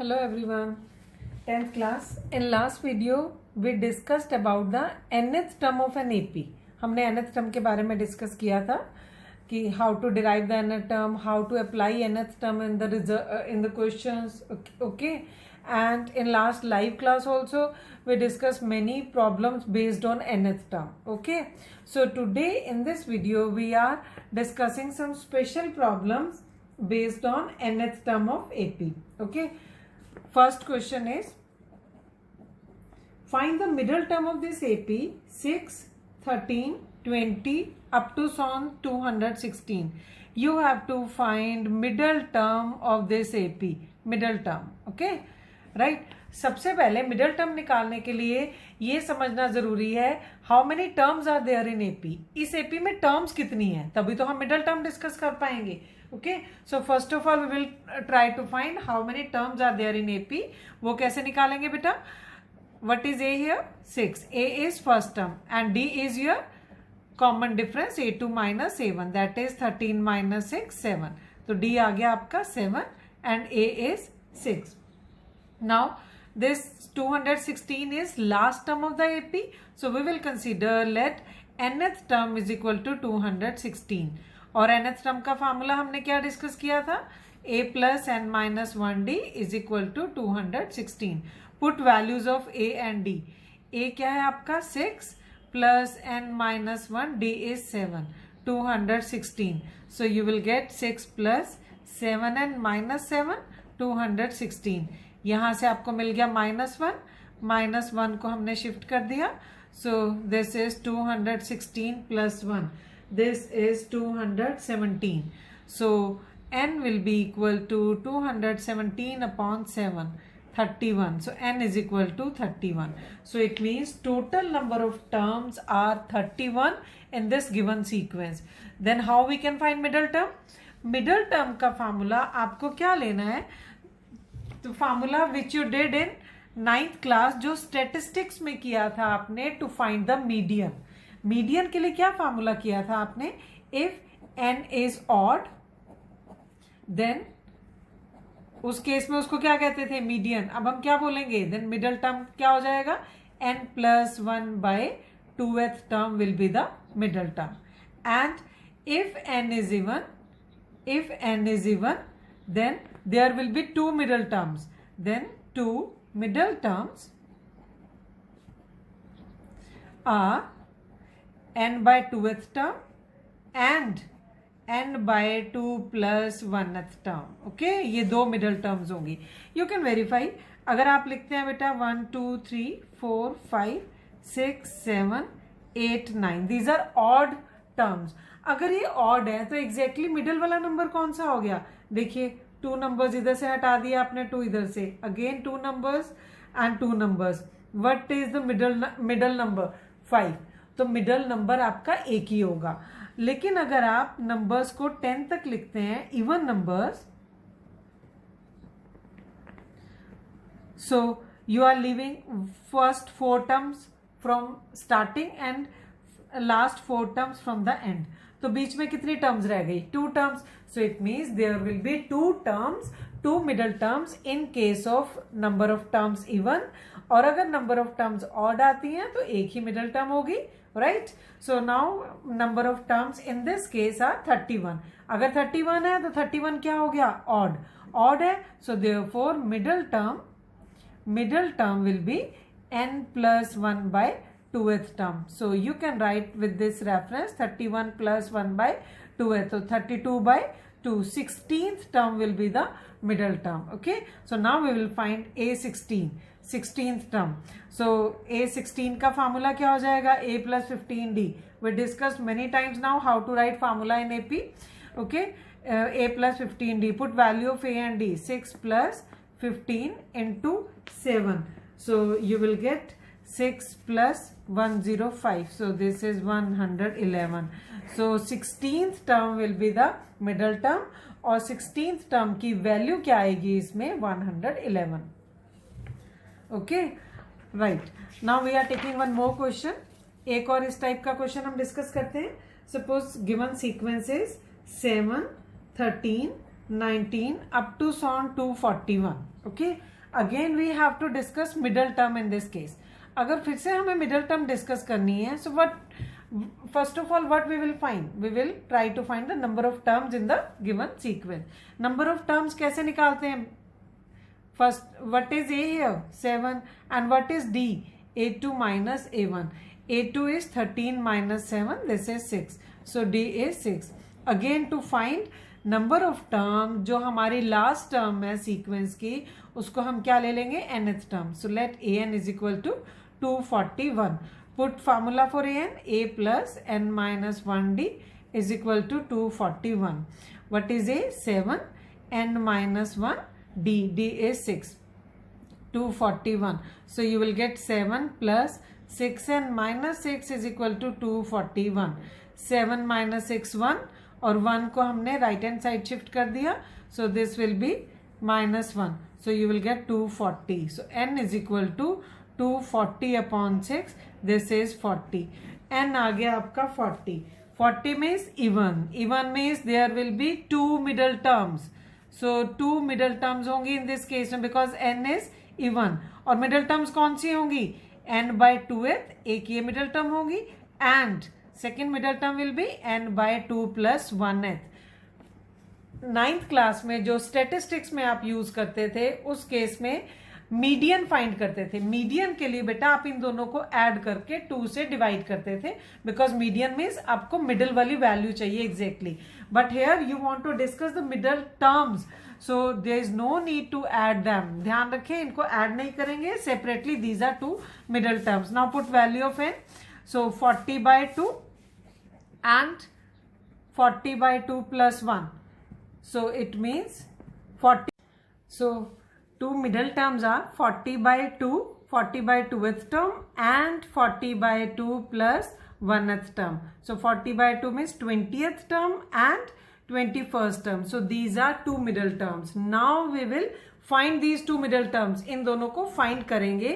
Hello everyone, 10th class. In last video we discussed about the nth term of an AP. हमने nth term के बारे में discuss किया था कि how to derive the nth term, how to apply nth term in the questions. Okay, and in last live class also we discussed many problems based on nth term. Okay, so today in this video we are discussing some special problems based on nth term of AP. Okay, first question is find the middle term of this AP 6, 13, 20 up to son 216. You have to find middle term of this AP, middle term. Okay, right. सबसे पहले middle term निकालने के लिए ये समझना जरूरी है how many terms are there in AP. इस एपी में टर्म्स कितनी है तभी तो हम मिडल टर्म डिस्कस कर पाएंगे. Okay, so first of all we will try to find how many terms are there in AP. वो कैसे निकालेंगे बेटा? What is a here? 6. A is first term and d is your common difference a2 minus a1, that is 13 minus 6 7. तो d आ गया आपका 7 and a is 6. Now this 216 is last term of the AP, so we will consider let nth term is equal to 216. और nth term का formula हमने क्या discuss किया था? a plus n minus 1d is equal to 216. Put values of a and d. a क्या है आपका? 6 plus n minus 1, d is 7. 216. So you will get 6 plus 7n minus 7, 216. यहाँ से आपको मिल गया -1, -1 को हमने शिफ्ट कर दिया. So this is 216 plus 1, this is 217. So n will be equal to 217 upon 7, 31. So n is equal to 31. So it means total number of terms are 31 in this given sequence. Then how we can find middle term? Middle term का formula आपको क्या लेना है? तो formula which you did in 9th class, जो statistics में किया था आपने, to find the median. Median के लिए क्या फार्मूला किया था आपने? If n is odd then उस केस में उसको क्या कहते थे? मीडियन. अब हम क्या बोलेंगे? देन मिडल टर्म क्या हो जाएगा? n plus 1 by 2th term will be the middle term. And if n is even, then there will be two middle terms. Then two middle terms are n by 2th term and n by 2 plus 1th term. Okay, ये दो middle terms होंगी. You can verify. अगर आप लिखते हैं बेटा 1 2 3 4 5 6 7 8 9, these are odd terms. अगर ये odd है तो exactly middle वाला नंबर कौन सा हो गया? देखिए 2 नंबर्स इधर से हटा दिया आपने, 2 इधर से, again 2 numbers and 2 numbers. What is the middle number? 5. तो मिडल नंबर आपका एक ही होगा. लेकिन अगर आप नंबर्स को 10 तक लिखते हैं, even numbers, so you are living first 4 terms from starting and last 4 terms from the end. तो बीच में कितनी टर्म्स रह गई? 2 terms. So it means there will be 2 terms, 2 middle terms in case of number of terms even. और अगर number of terms odd आती हैं तो एक ही मिडल टर्म होगी. Right. So now number of terms in this case are 31. अगर 31 है तो 31 क्या हो गया? ऑड. ऑड है. So therefore middle term will be n plus 1 by 2th term. So you can write with this reference 31 plus 1 by 2th. So 32 by 2. 16th term will be the middle term. Okay. So now we will find A16. 16th term. So A16 का formula क्या हो जाएगा? A plus 15D. We discussed many times now how to write formula in AP. Okay. A plus 15D. Put value of A and D. 6 plus 15 into 7. So you will get 6 plus 105. So this is 111. So 16th term will be the middle term. और 16th term की value क्या आएगी इसमें? 111. Okay, right. Now we are taking one more question. एक और इस type का question हम डिस्कस करते हैं. Suppose given sequence is 7, 13, 19 up to son 241. Okay, again we have to discuss middle term in this case. अगर फिर से हमें middle term discuss करनी है, so what first of all what we will find? We will try to find the number of terms in the given sequence. Number of terms कैसे निकालते हैं? First, what is A here? 7. And what is D? A2 minus A1. A2 is 13 minus 7. This is 6. So D is 6. Again to find number of term जो हमारी last term है sequence की, उसको हम क्या ले लेंगे? nth term. So let an is equal to 241. Put formula for an. A plus n minus 1d is equal to 241. What is A? 7. N minus 1. D is 6. 241. So you will get 7 plus 6n minus 6 is equal to 241. 7 minus 6 1 और 1 को हमने right hand side shift कर दिया. So this will be minus 1. So you will get 240. So n is equal to 240 upon 6. This is 40. n आ गया आपका 40. 40 means even. Even means there will be two middle terms. So two middle terms होंगी in this case में because n is even. और middle terms कौन सी होंगी? n by 2th एक ये middle term होगी and second middle term will be n by 2 plus 1th. 9th class में जो स्टेटिस्टिक्स में आप यूज करते थे उस केस में मीडियन फाइंड करते थे. मीडियन के लिए बेटा आप इन दोनों को ऐड करके 2 से डिवाइड करते थे बिकॉज मीडियन मीन्स आपको मिडिल वाली वैल्यू चाहिए exactly. But here you want to discuss the middle terms, so there is no need to add them. ध्यान रखें इनको ऐड नहीं करेंगे separately. These are two middle terms. Now put value of n. So 40 by 2 and 40 by 2 plus 1. So it means 40. So two middle terms are 40 by 2, 40 by 2th term and 40 by 2 plus 1th term. So 40 by 2 means 20th term and 21st term. So these are two middle terms. Now we will find these two middle terms. इन दोनों को find करेंगे.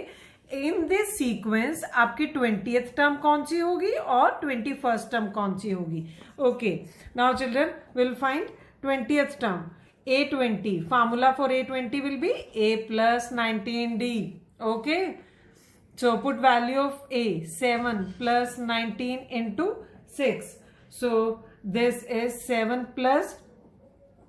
In this sequence आपकी 20th term कौन सी होगी और 21st term कौन सी होगी? Okay. Now children will find 20th term. A20. Formula for A20 will be A plus 19D. Okay. So put value of A. 7 plus 19 into 6. So this is 7 plus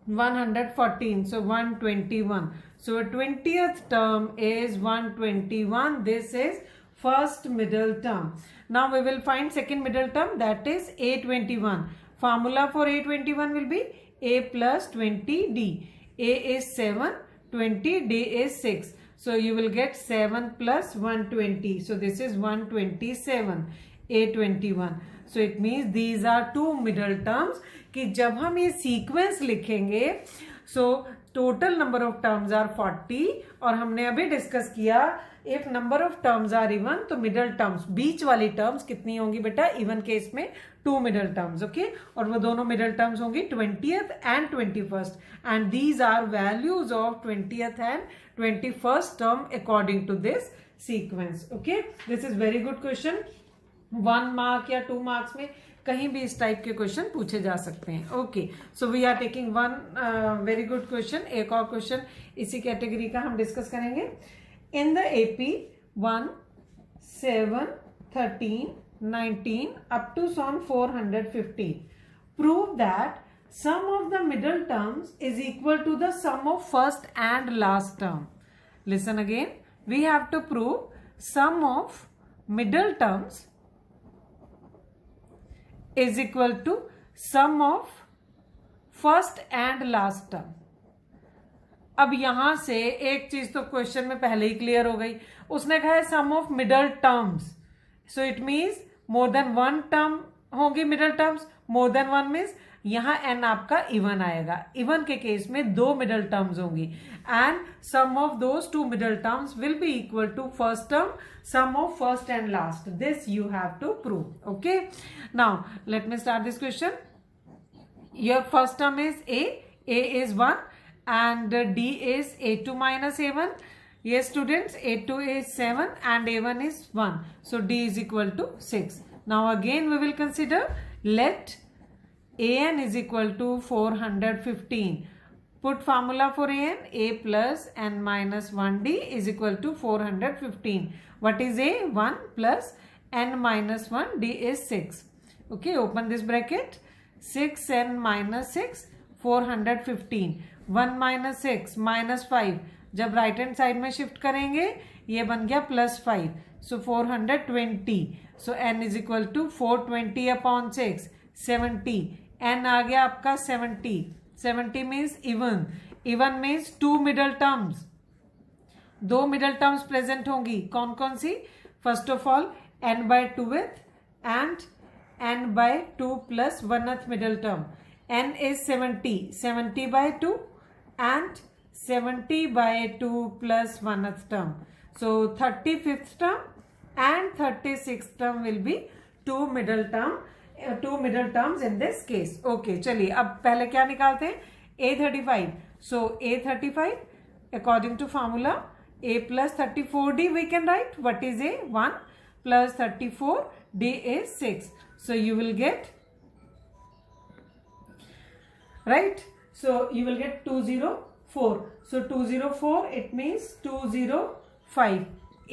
114. So 121. So 20th term is 121. This is first middle term. Now we will find second middle term, that is A21. Formula for A21 will be A plus 20D. A is 7, 20, D is 6. So you will get 7 plus 120. So this is 127. A21. So it means these are two middle terms कि जब हम ये sequence लिखेंगे so total number of terms are 40 और हमने अभी discuss किया if number of terms are even तो middle terms बीच वाली terms कितनी होंगी बेटा? even केस में two middle terms. okay, और वो दोनों middle terms होंगी 20th and 21st and these are values of 20th and 21st term according to this sequence. okay, this is very good question. 1 mark या 2 marks में कहीं भी इस टाइप के क्वेश्चन पूछे जा सकते हैं. Okay, so we are taking one very good question. एक और क्वेश्चन इसी कैटेगरी का हम डिस्कस करेंगे. In the AP 1, 7, 13, 19 up to Psalm 415 prove that sum of the middle terms is equal to the sum of first and last term. Listen again. We have to prove sum of middle terms is equal to sum of first and last term. अब यहां से एक चीज तो question में पहले ही clear हो गई. उसने कहा है sum of middle terms. So it means more than one term होंगे middle terms. More than one means यहां एन आपका इवन आएगा. इवन के केस में दो मिडल टर्म्स होंगी and sum of those two middle terms will be equal to first term sum of first and last. This you have to prove. okay, now let me start this question. Your first term is A is 1 and D is A2 minus A1. Yes students, A2 is 7 and A1 is 1. So D is equal to 6. Now again we will consider let AN is equal to 415. Put formula for an. A plus n minus 1d is equal to 415. What is a? 1 plus n minus 1, d is 6. Okay, open this bracket. 6n minus 6, 415. 1 minus 6 minus 5. जब right hand side में shift करेंगे ये बन गया plus 5. So 420. So n is equal to 420 upon 6, 70. n आ गया आपका 70. 70 means even. Even means 2 middle terms. 2 middle terms present होंगी. कौन कौन सी? First of all n by 2th and n by 2 plus 1th middle term. n is 70. 70 by 2 and 70 by 2 plus 1th term. So 35th term and 36th term will be 2 middle terms in this case. Okay, चलिए अब पहले क्या निकालते हैं? A35. So A35 according to formula A plus 34D we can write. What is A? 1 plus 34, D is 6. So you will get, right? So you will get 204. So 204, it means 205.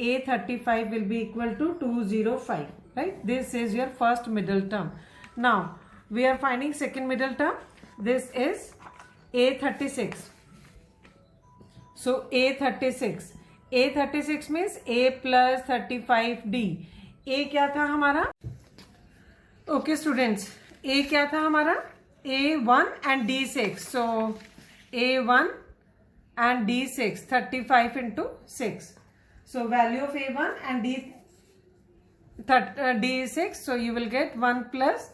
A35 will be equal to 205, right? This is your first middle term. Now we are finding second middle term. This is A36. So A36. A36 means A plus 35D. A क्या था हमारा? Okay students, A क्या था हमारा? A1 and D6. So A1 and D6, 35 into 6. So value of A1 and D6. So you will get 1 plus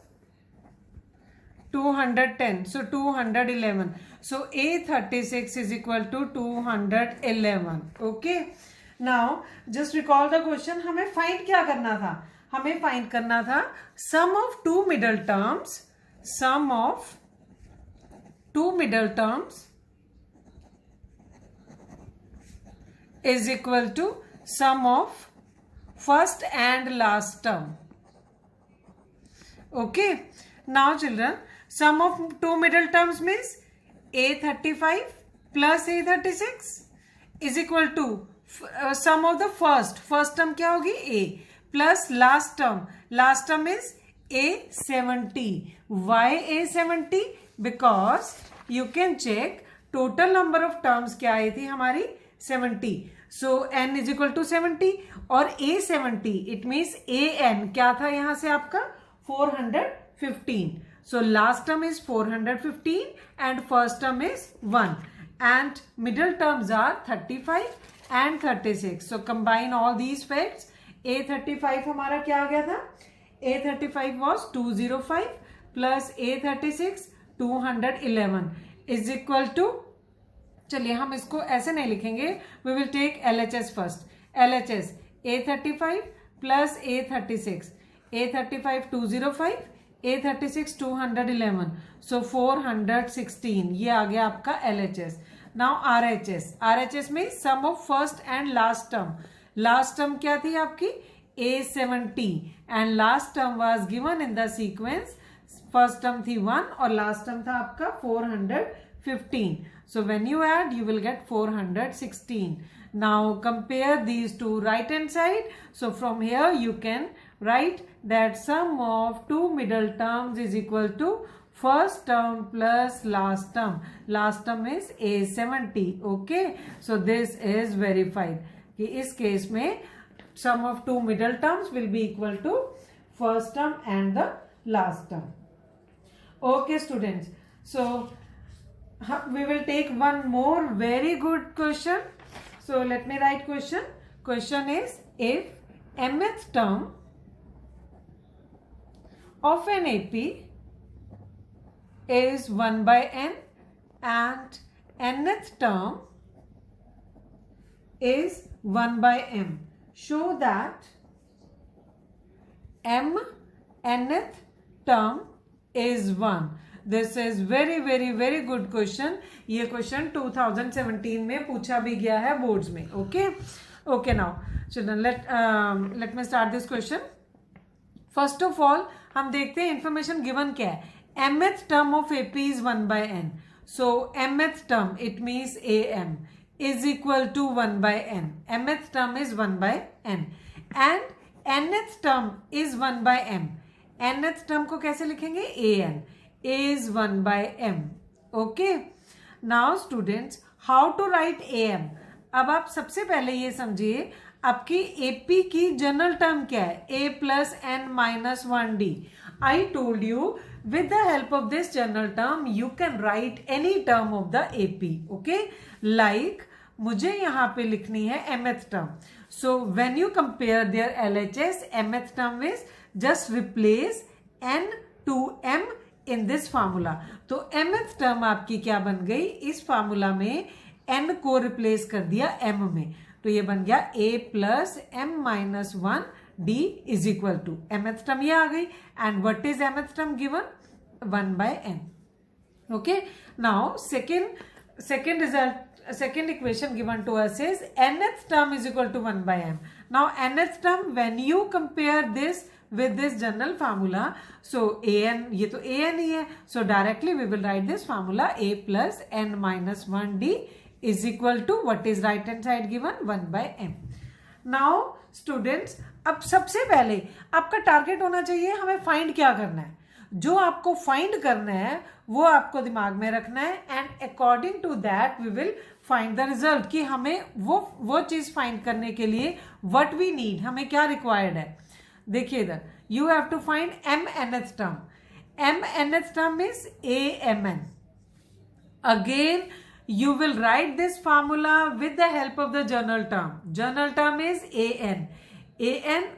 210. So 211. So A36 is equal to 211. Okay. Now just recall the question. हमें find क्या करना था? हमें find करना था sum of two middle terms. Sum of two middle terms is equal to sum of first and last term. Okay. Now children, sum of two middle terms means A35 plus A36 is equal to sum of the first term क्या होगी? A plus last term is A70. Why A70? Because you can check total number of terms क्या आई थी हमारी? 70. So n is equal to 70 और A70 it means an क्या था यहाँ से आपका? 415. So last term is 415 and first term is 1 and middle terms are 35 and 36. So combine all these facts. A35 हमारा क्या आ गया था? A35 was 205 plus A36 211 is equal to, चलिए हम इसको ऐसे नहीं लिखेंगे. We will take LHS first. LHS A35 plus A36. A35 205, A36 211. So 416. ये आ गया आपका LHS. Now RHS. RHS में sum of first and last term. Last term क्या थी आपकी? A70 and last term was given in the sequence. First term थी 1 और last term था आपका 415. So when you add, you will get 416. Now compare these two right hand side. So from here you can write that sum of two middle terms is equal to first term plus last term. Last term is A70. Okay. So this is verified. कि इस case में sum of two middle terms will be equal to first term and the last term. Okay students. So we will take one more very good question. So let me write question. Question is, if mth term of an AP is 1 by n and nth term is 1 by m, show that m nth term is 1. This is very good question. ये question 2017 में पूछा भी गया है boards में. Okay now children, let me start this question. First of all हम देखते हैं information given क्या है. mth term of AP is 1 by n. So mth term, it means am, is equal to 1 by n. mth term is 1 by n and nth term is 1 by m. nth term को कैसे लिखेंगे? an is 1 by m. Okay. Now students, how to write am? अब आप सबसे पहले ये समझिए आपकी एपी की जनरल टर्म क्या है? a plus n minus 1d. I told you with the help of this general term you can write any term of the AP. Okay, like मुझे यहाँ पे लिखनी है mth term. So when you compare their LHS, mth term is just replace n to m in this formula. तो mth term आपकी क्या बन गई? इस फार्मूला में n को रिप्लेस कर दिया m में, तो ये बन गया a plus m minus 1 d is equal to mth term ये आ गई. And what is mth term given? 1 by n. Okay. Now second result, second equation given to us is nth term is equal to 1 by m. Now nth term, when you compare this with this general formula, so an, ये तो an ही है, so directly we will write this formula a plus n minus 1 d is equal to what is right hand side given? 1 by m. Now students, अब सबसे पहले आपका target होना चाहिए हमें फाइंड क्या करना है. जो आपको फाइंड करना है वो आपको दिमाग में रखना है and according to that we will find the result कि हमें वो चीज फाइंड करने के लिए व्हाट वी नीड, हमें क्या रिक्वायर्ड है. देखिए इधर you have to find m nth term. m nth term is a mn. Again you will write this formula with the help of the general term. General term is an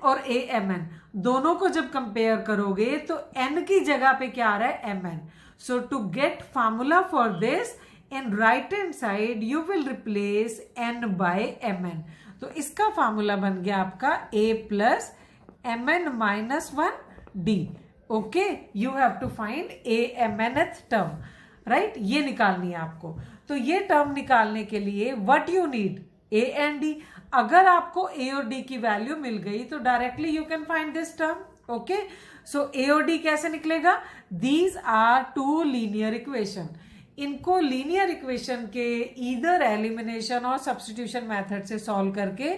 और amn दोनों को जब compare करोगे तो n की जगह पे क्या आ रहा है? mn. So to get formula for this, in right hand side you will replace n by mn. तो इसका फार्मूला बन गया आपका a plus mn minus 1 d. Okay, you have to find a mnth term, right? ये निकालनी है आपको. तो ये टर्म निकालने के लिए what you need? a and d. अगर आपको a और d की वैल्यू मिल गई तो directly you can find this term. Okay, so a और d कैसे निकलेगा? These are two linear equation. इनको लीनियर इक्वेशन के ईदर एलिमिनेशन और सब्स्टिट्यूशन मेथड से सॉल्व करके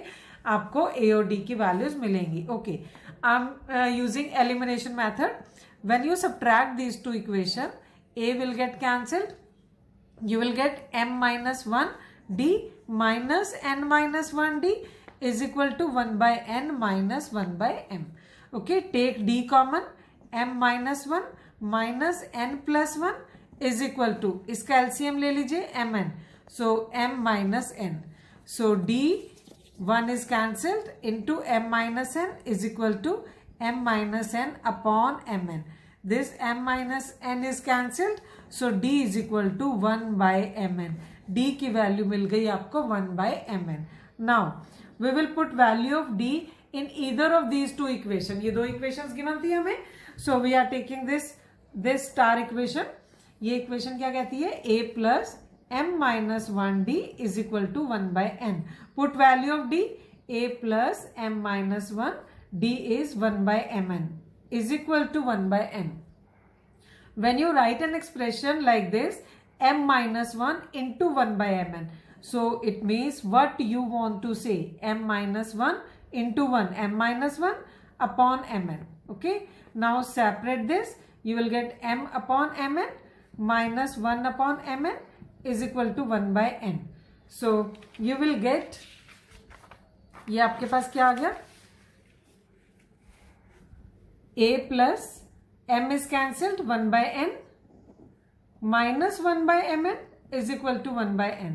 आपको a और d की वैल्यूज मिलेंगी. Okay, I am using elimination method. When you subtract these two equation, a will get cancelled. You will get m minus 1 d minus n minus 1 d is equal to 1 by n minus 1 by m. Okay, take d common. m minus 1 minus n plus 1 is equal to, इसका LCM ले लीजिए mn. So m minus n. So d 1 is cancelled into m minus n is equal to m minus n upon mn. This m minus n is cancelled, so d is equal to 1 by mn. d की value मिल गई आपको 1 by mn. Now we will put value of d in either of these two equation. ये दो equations given थी हमें, so we are taking this star equation. ये equation क्या कहती है? a plus m minus 1 d is equal to 1 by n. Put value of d. a plus m minus 1 d is 1 by mn is equal to 1 by n. When you write an expression like this, m minus 1 into 1 by mn, so it means what you want to say? m minus 1 into 1, m minus 1 upon mn. Okay, now separate this. You will get m upon mn minus 1 upon mn is equal to 1 by n. So you will get, ये आपके पास क्या आ गया? a plus m is cancelled, 1 by n minus 1 by mn is equal to 1 by n.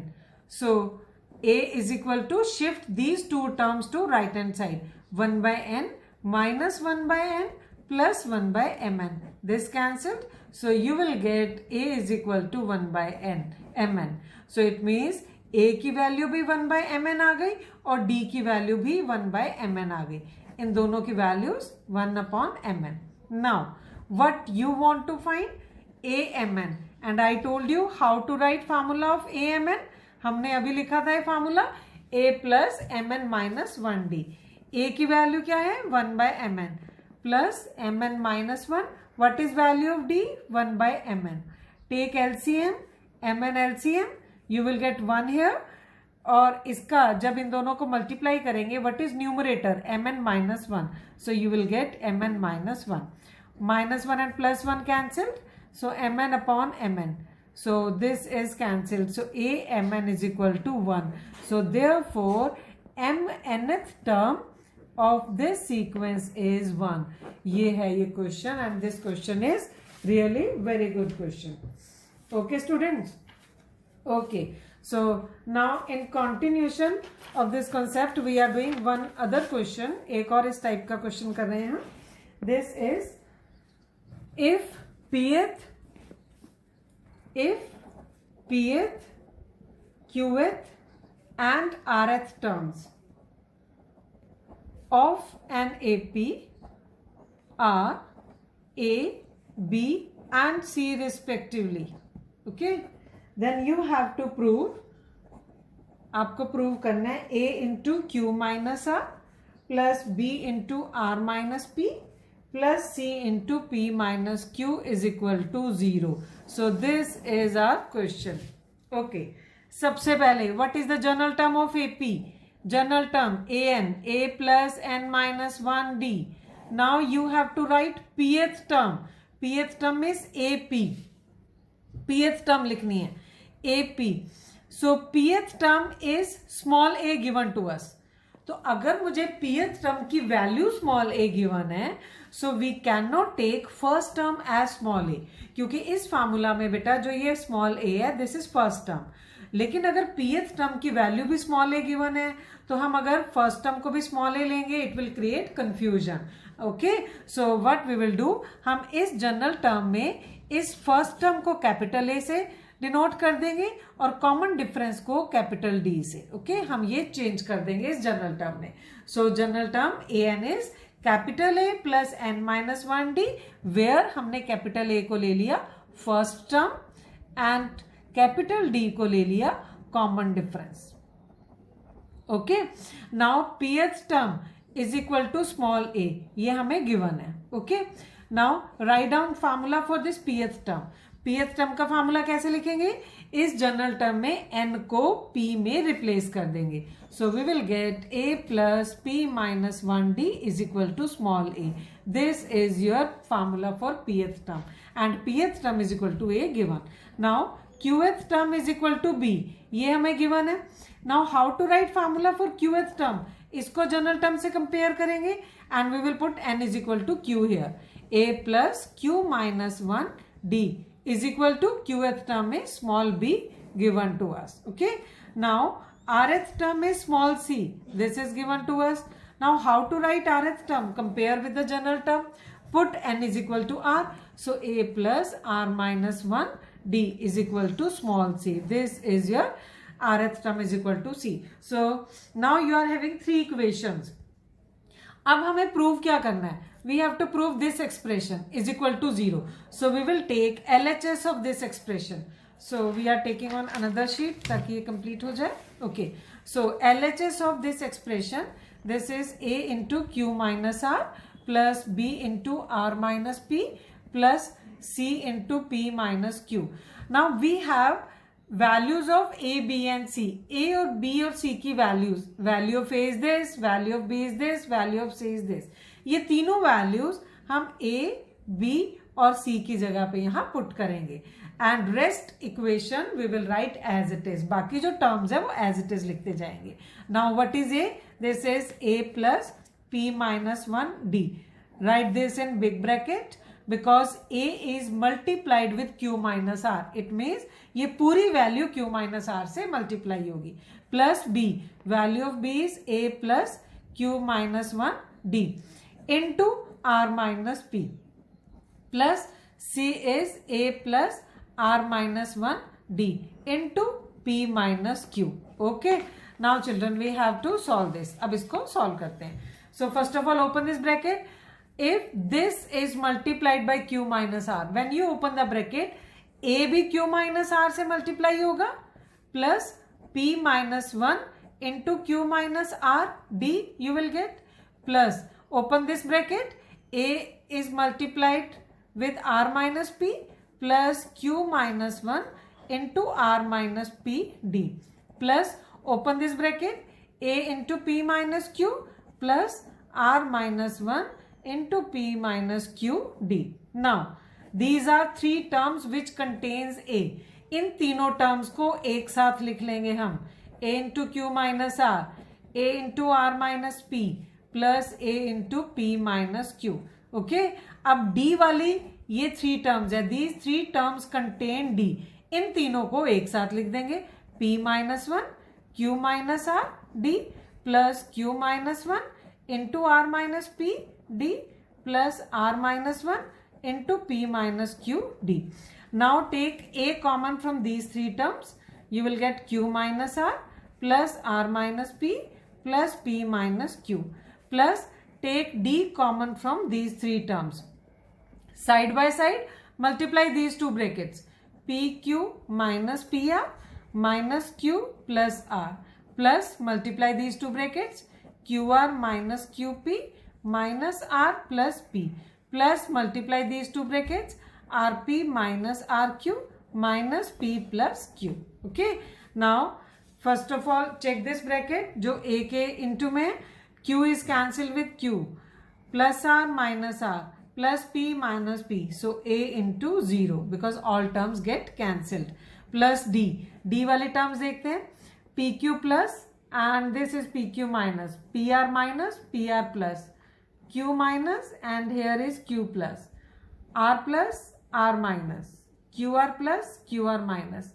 So a is equal to, shift these two terms to right hand side. 1 by n minus 1 by n plus 1 by mn. This cancelled. So you will get a is equal to 1 by n mn. So it means a की value भी 1 by mn आ गई और d की value भी 1 by mn आ गई. इन दोनों की values 1 upon mn. Now what you want to find? amn. And I told you how to write formula of amn. हमने अभी लिखा था ये formula a plus mn minus 1d. a की वैल्यू क्या है? 1 by mn plus mn minus 1. What is value of d? 1 by mn. Take LCM. mn LCM, you will get 1 here. और इसका जब इन दोनों को मल्टीप्लाई करेंगे, what is numerator? mn minus 1. So you will get mn minus 1. Minus 1 and plus 1 cancelled. So mn upon mn. So this is cancelled. So a mn is equal to 1. So therefore mnth term of this sequence is 1. ये है ये question, and this question is really very good question. Okay students? Okay. So now in continuation of this concept we are doing one other question. एक और इस type का question कर रहे हैं. This is if pth, qth and rth terms of an AP are A, B and C respectively. Okay, then you have to prove, आपको prove करना है A into Q minus R plus B into R minus P plus C into P minus Q is equal to 0. So this is our question. Okay, सबसे पहले what is the general term of AP? General term AN, A plus N minus 1D. Now you have to write pth term. Pth term is AP. pth term लिखनी है AP. So pth term is small a given to us. तो अगर मुझे pth term की value small a given है, so we cannot take first term as small a, क्योंकि इस formula में बेटा जो ये small a है, this is first term. लेकिन अगर pth term की वैल्यू भी small a given है, तो हम अगर first term को भी small a लेंगे, it will create confusion. Okay, so what we will do, हम इस जनरल टर्म में इस फर्स्ट टर्म को कैपिटल ए से डिनोट कर देंगे और कॉमन डिफरेंस को कैपिटल डी से. ओके, हम ये चेंज कर देंगे इस जनरल टर्म में. So general term a n is capital A plus n minus 1 D, where हमने कैपिटल ए को ले लिया first term and capital D को ले लिया common difference. Okay, now pth term is equal to small a, ये हमें given है. Okay, now write down formula for this pth term. Pth term का फार्मूला कैसे लिखेंगे? इस जनरल टर्म में एन को पी में रिप्लेस कर देंगे. So we will get A plus p minus 1 D is equal to small a. This is your formula for pth term and pth term is equal to a given. Now qth term is equal to b, ये हमें given है. Now how to write formula for qth term? इसको general term से compare करेंगे and we will put n is equal to q here. A plus q minus 1 D is equal to qth term is small b given to us. Okay, now rth term is small c, this is given to us. Now how to write rth term? Compare with the general term, put n is equal to r, so a plus r minus 1 d is equal to small c. This is your rth term is equal to c. So now you are having 3 equations. अब हमें prove क्या करना है? We have to prove this expression is equal to 0. So we will take LHS of this expression. So we are taking on another sheet ताकि ये complete हो जाए. Okay. So LHS of this expression, this is A into Q minus R plus B into R minus P plus C into P minus Q. Now we have values of A, B and C. A और B और C की values. Value of A is this, value of B is this, value of C is this. ये तीनों values हम A, B और C की जगह पे यहाँ पुट करेंगे and rest equation we will write as it is. बाकी जो टर्म्स है वो एज इट इज लिखते जाएंगे. Now what is A? This is A plus P minus 1 D. Right this in big bracket because A is multiplied with Q minus R. It means ये पूरी value Q minus R से multiply होगी. Plus B, value of B is A plus Q minus 1 D into R minus P plus C is A plus R minus 1 D into P minus Q. Okay. Now children we have to solve this. अब इसको solve करते हैं. So first of all open this bracket. If this is multiplied by Q minus R, when you open the bracket, A भी Q minus R से multiply होगा plus P minus 1 into Q minus R D you will get plus open this bracket, A is multiplied with R minus P plus Q minus 1 into r minus p d plus open this bracket a into p minus q plus r minus 1 into p minus q d. Now these are three terms which contains a. इन तीनों terms को एक साथ लिख लेंगे हम. a into q minus r, a into r minus p plus a into p minus q. Okay, अब d वाली ये थ्री टर्म्स है. These three terms contain d. इन तीनों को एक साथ लिख देंगे. p minus 1 q minus r d plus q minus 1 into r minus p d plus r minus 1 into p minus q d. Now take a common from these three terms. You will get q minus r plus r minus p plus p minus q plus take d common from these three terms. Side by side multiply these two brackets. pq minus pr minus q plus r plus multiply these two brackets. qr minus qp minus r plus p plus multiply these two brackets. rp minus rq minus p plus q. Okay, now first of all check this bracket. जो a के into में q is cancelled with q plus r minus r plus p minus p, so a into 0 because all terms get cancelled plus d. d वाले terms देखते हैं. pq plus and this is pq minus pr minus pr plus q minus and here is q plus r plus r minus qr plus qr minus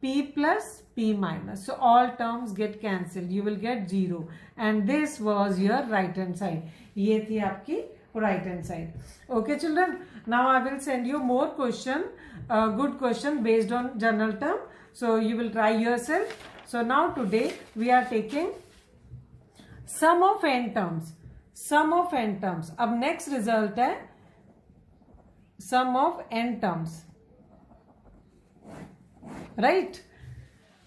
p plus p minus, so all terms get cancelled. You will get 0 and this was your right hand side. ये थी आपकी right hand side. Okay children, now I will send you more question, good question based on general term, so you will try yourself. So now today we are taking sum of n terms. Sum of n terms. अब next result है sum of n terms. Right?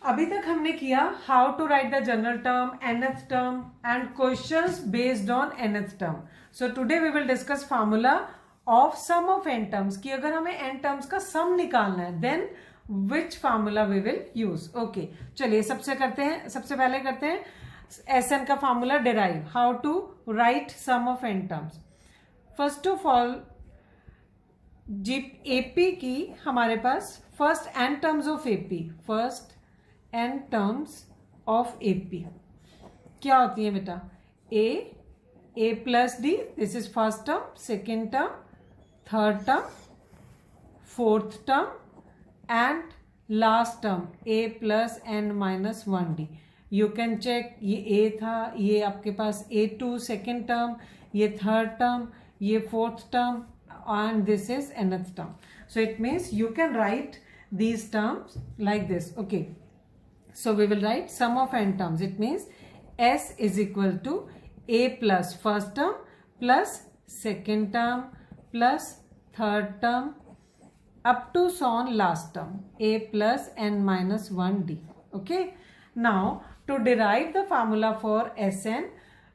अभी तक हमने किया how to write the general term, nth term and questions based on nth term. So today we will discuss formula of sum of n terms कि अगर हमें n terms का sum निकालना है then which formula we will use. Okay, चलिए सबसे पहले करते हैं SN का formula derive. How to write sum of n terms. First of all AP की हमारे पास first n terms of AP, first n terms of AP क्या होती है बेटा? A plus D, this is first term, second term, third term, fourth term and last term a plus n minus 1d. You can check ये a था, ये आपके पास a2 second term, ये third term, ये fourth term and this is nth term. So it means you can write these terms like this. Okay, so we will write sum of n terms. It means S is equal to a plus first term plus second term plus third term up to so on last term a plus n minus 1d. Okay, now to derive the formula for Sn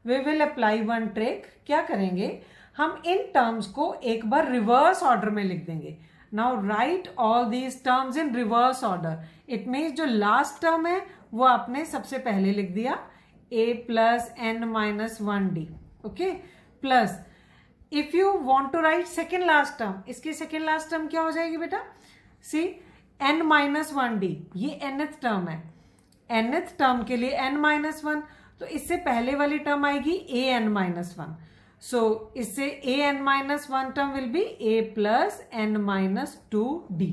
we will apply one trick. क्या करेंगे हम in terms को एक बार reverse order में लिख देंगे. Now right all these terms in reverse order. It means जो last term है वो आपने सबसे पहले लिख दिया a plus n minus 1d. Okay, plus if you want to write second last term, इसकी सेकेंड लास्ट टर्म क्या हो जाएगी बेटा? सी n minus 1d, ये nth टर्म है. nth टर्म के लिए n minus 1, तो इससे पहले वाली टर्म आएगी a n minus 1. सो इससे a n minus 1 term will be a plus n minus 2d.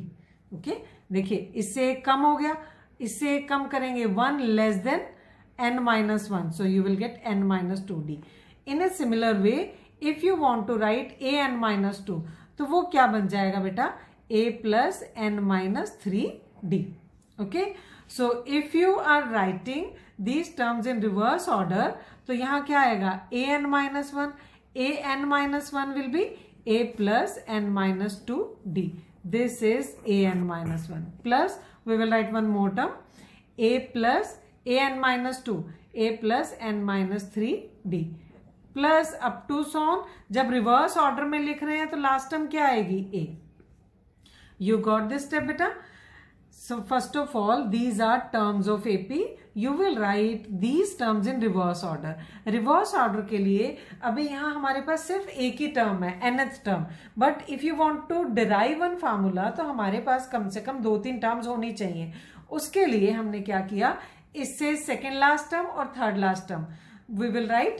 Okay, देखिए इससे एक कम हो गया, इससे एक कम करेंगे 1 less than n minus 1, so you will get n minus 2d. In a similar way, if you want to write a n minus 2, तो वो क्या बन जाएगा बेटा? a plus n minus 3d. Okay, so if you are writing these terms in reverse order, तो यहाँ क्या आएगा? a n minus 1, a n minus 1 will be a plus n minus 2d. This is a n minus 1 plus we will write one more term a plus a n minus 2, a plus n minus 3d plus up to so on. जब reverse order में लिख रहे हैं तो last term क्या आएगी? a. You got this step बेटा? So first of all, these are terms of AP. You will write these terms in reverse order. Reverse order के लिए अभी यहाँ हमारे पास सिर्फ एक ही टर्म है, nth term. But if you want to derive one formula तो हमारे पास कम से कम 2-3 टर्म्स होनी चाहिए. उसके लिए हमने क्या किया, इससे सेकेंड लास्ट टर्म और third last term we will write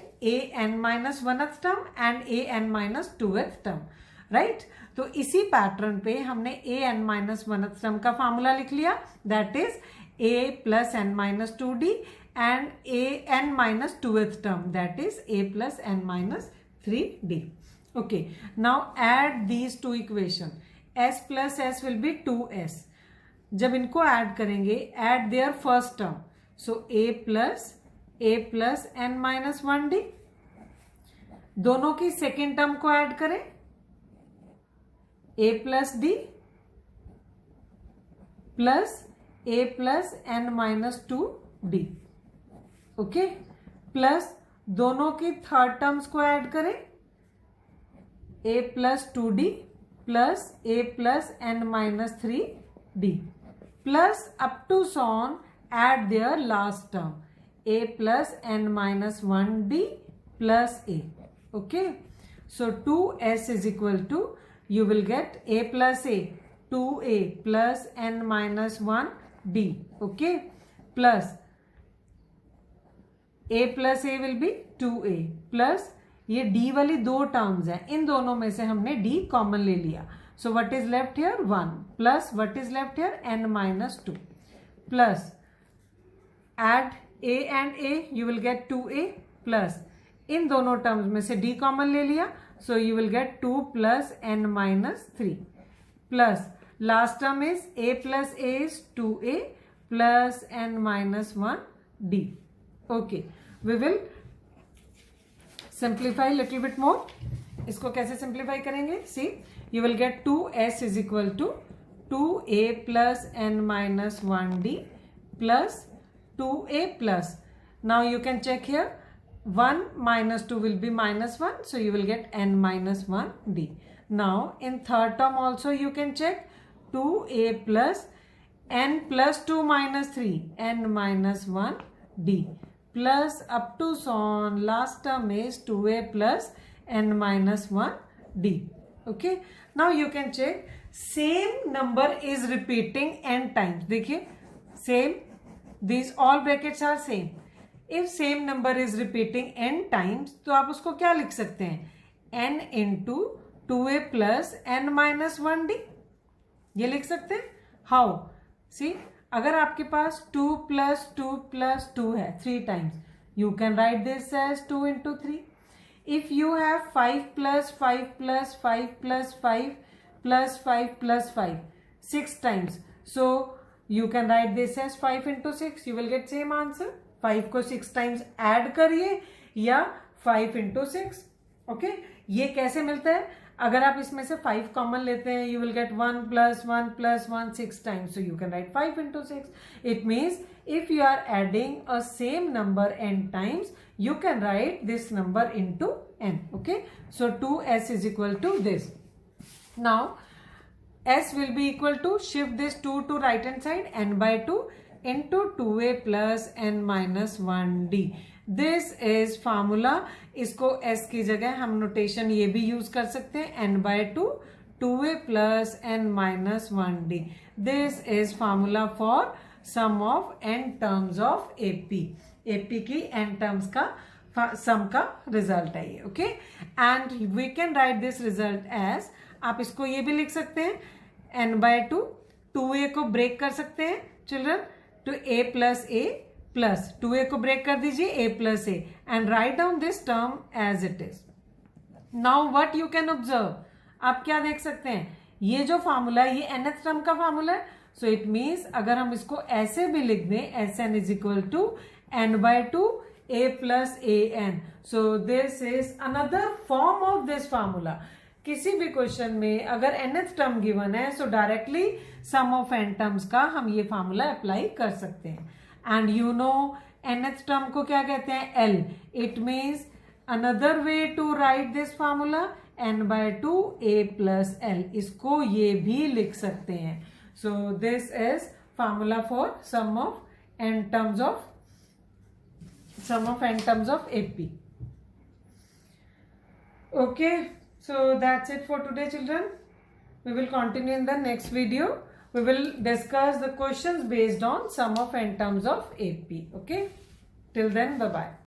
an minus 1th term and an minus 2th term, right? तो इसी पैटर्न पे हमने an minus 1th term का फॉर्मूला लिख लिया, that is a plus n minus 2d and an minus 2th term, that is a plus n minus 3d. Okay, now add these two equation. S plus s will be 2s. जब इनको add करेंगे, add their first term, so a plus n minus 1d. दोनों की second term को add करें, a plus d plus a plus n minus 2d. Okay, plus दोनों की third terms को ऐड करें, a plus 2d plus a plus n minus 3d plus up to so on, add their last term, a plus n minus 1d plus a. Okay, so 2s is equal to, you will get a plus a, 2a plus n minus 1d. Okay, plus a plus a will be 2a plus ये d वाली दो terms हैं, इन दोनों में से हमने d common ले लिया. So what is left here? 1 plus what is left here? n minus 2 plus add a and a, you will get 2a plus इन दोनों टर्म्स में से d कॉमन ले लिया, so you will get 2 plus n minus 3 plus last term is a plus a is 2a plus n minus 1d. Okay, we will simplify little bit more. इसको कैसे simplify करेंगे? See, you will get 2s is equal to 2a plus n minus 1d plus 2a plus, now you can check here, 1 minus 2 will be minus 1, so you will get n minus 1d. Now in third term also you can check 2a plus n plus 2 minus 3, n minus 1d plus up to so on, last term is 2a plus n minus 1d. Okay, now you can check, same number is repeating n times. देखिए same, these all brackets are same. If same number is repeating n times, तो आप उसको क्या लिख सकते हैं? n into 2a plus n minus 1d, ये लिख सकते हैं. How? See, अगर आपके पास 2 plus 2 plus 2 है 3 times, you can write this as 2 into 3. If you have 5 plus 5 plus 5 plus 5 plus 5 plus 5 6 times, so you can write this as 5 into 6. You will get same answer. 5 को 6 times add करिए या 5 into 6. Okay, ये कैसे मिलता है? अगर आप इसमें से 5 कॉमन लेते हैं, you will get 1 plus 1 plus 1 6 times, so you can write 5 into 6. It means if you are adding a same number n times, you can write this number into n. Okay, so 2s is equal to this. Now s will be equal to, shift this 2 to right hand side, n by 2 into 2a plus n minus 1d. This is formula. इसको s की जगह हम notation ये भी use कर सकते हैं, n by 2 2a plus n minus 1d. This is formula for sum of n terms of AP. AP की n टर्म्स का सम का रिजल्ट है ये. Okay, and we can write this result as, आप इसको ये भी लिख सकते हैं n by 2, 2a को ब्रेक कर सकते हैं children, to a plus a plus 2a को ब्रेक कर दीजिए a plus a and write down this term as it is. Now what you can observe, आप क्या देख सकते हैं, ये जो फार्मूला है ये nth टर्म का फार्मूला है. So it means अगर हम इसको ऐसे भी लिख दें, Sn is equal to n by 2 a plus an. So this is another form of this formula. किसी भी क्वेश्चन में अगर nth टर्म गिवन है, so directly sum of n terms का हम ये फार्मूला अप्लाई कर सकते हैं. And you know nth term को क्या कहते हैं? L. It means another way to write this formula n by 2 a plus l. इसको ये भी लिख सकते हैं. सो this is formula for sum of n terms of AP. Okay, so that's it for today, children. We will continue in the next video. We will discuss the questions based on sum of n terms of AP. Okay, till then, bye bye.